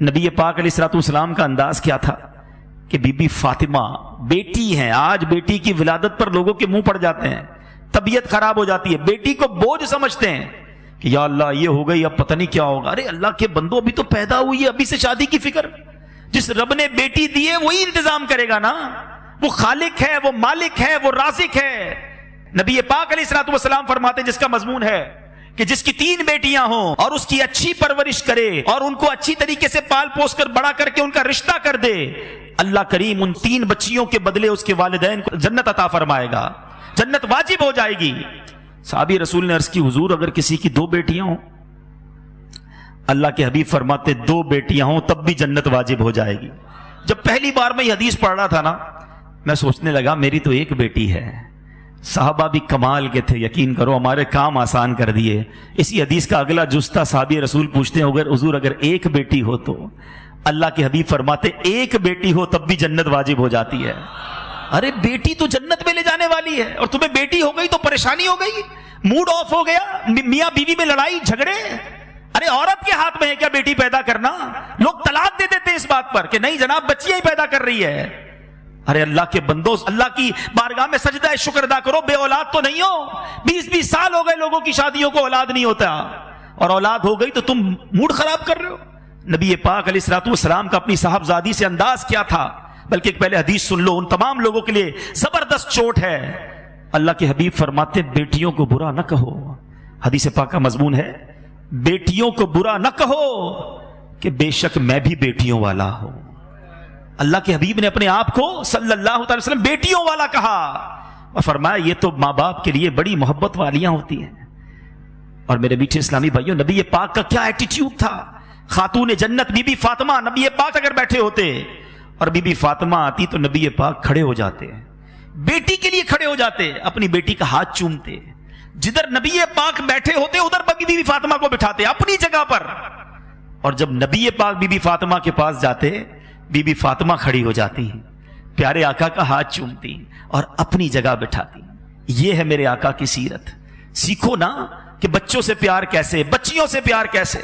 نبی پاک علیہ الصلوۃ والسلام کا انداز کیا تھا کہ بی بی فاطمہ بیٹی ہیں، آج بیٹی کی ولادت پر لوگوں کے منہ پڑ جاتے ہیں، طبیعت خراب ہو جاتی ہے، بیٹی کو بوجھ سمجھتے ہیں کہ یا اللہ یہ ہو گئی اب پتہ نہیں کیا ہوگا۔ ارے اللہ کے بندو ابھی تو پیدا ہوئی ہے، ابھی سے شادی کی فکر؟ جس رب نے بیٹی دی ہے وہی انتظام کرے گا نا، وہ خالق ہے، وہ مالک ہے، وہ رازق ہے۔ نبی پاک علیہ الصلوۃ والسلام فرماتے ہیں، جس کا مضمون ہے کہ جس کی 3 بیٹیاں ہوں اور اس کی اچھی پرورش کرے اور ان کو اچھی طریقے سے پال پوس کر بڑا کر کے ان کا رشتہ کر دے، اللہ کریم ان 3 بچیوں کے بدلے اس کے والدین کو جنت عطا فرمائے گا، جنت واجب ہو جائے گی۔ صحابی رسول نے عرض کی، حضور اگر کسی کی 2 بیٹیاں ہوں؟ اللہ کے حبیب فرماتے 2 بیٹیاں ہوں تب بھی جنت واجب ہو جائے گی۔ جب پہلی بار میں یہ حدیث پڑھ رہا تھا نا، میں سوچنے لگا میری تو 1 بیٹی ہے۔ صحابہ بھی کمال کے تھے، یقین کرو ہمارے کام آسان کر دیے۔ اسی حدیث کا اگلا جز تھا، صحابی رسول پوچھتے ہیں اگر حضور اگر 1 بیٹی ہو تو؟ اللہ کے حبیب فرماتے 1 بیٹی ہو تب بھی جنت واجب ہو جاتی ہے۔ ارے بیٹی تو جنت میں لے جانے والی ہے، اور تمہیں بیٹی ہو گئی تو پریشانی ہو گئی، موڈ آف ہو گیا، میاں بیوی میں لڑائی جھگڑے۔ ارے عورت کے ہاتھ میں ہے کیا بیٹی پیدا کرنا؟ لوگ طلاق دے دیتے اس بات پر کہ نہیں جناب بچیاں ہی پیدا کر رہی ہے۔ ارے اللہ کے بندو، اللہ کی بارگاہ میں سجدہ شکر ادا کرو، بے اولاد تو نہیں ہو۔ 20 سال ہو گئے لوگوں کی شادیوں کو اولاد نہیں ہوتا، اور اولاد ہو گئی تو تم موڈ خراب کر رہے ہو۔ نبی پاک علیہ الصلوۃ والسلام کا اپنی صاحبزادی سے انداز کیا تھا، بلکہ ایک پہلے حدیث سن لو، ان تمام لوگوں کے لیے زبردست چوٹ ہے۔ اللہ کے حبیب فرماتے بیٹیوں کو برا نہ کہو، حدیث پاک کا مضمون ہے بیٹیوں کو برا نہ کہو کہ بے شک میں بھی بیٹیوں والا ہوں۔ اللہ کے حبیب نے اپنے آپ کو صلی اللہ علیہ وسلم بیٹیوں والا کہا، اور فرمایا یہ تو ماں باپ کے لیے بڑی محبت والیاں ہوتی ہیں۔ اور میرے میٹھے اسلامی بھائیوں، نبی پاک کا کیا ایٹیٹیوڈ تھا۔ خاتون جنت بی بی فاطمہ، نبی پاک اگر بیٹھے ہوتے اور بی بی فاطمہ آتی تو نبی پاک کھڑے ہو جاتے، بیٹی کے لیے کھڑے ہو جاتے، اپنی بیٹی کا ہاتھ چومتے، جدھر نبی پاک بیٹھے ہوتے ادھر بی بی فاطمہ کو بٹھاتے اپنی جگہ پر، اور جب نبی پاک بی بی فاطمہ کے پاس جاتے بی بی فاطمہ کھڑی ہو جاتی ہیں، پیارے آقا کا ہاتھ چومتی اور اپنی جگہ بٹھاتی۔ یہ ہے میرے آقا کی سیرت۔ سیکھو نا کہ بچوں سے پیار کیسے، بچیوں سے پیار کیسے۔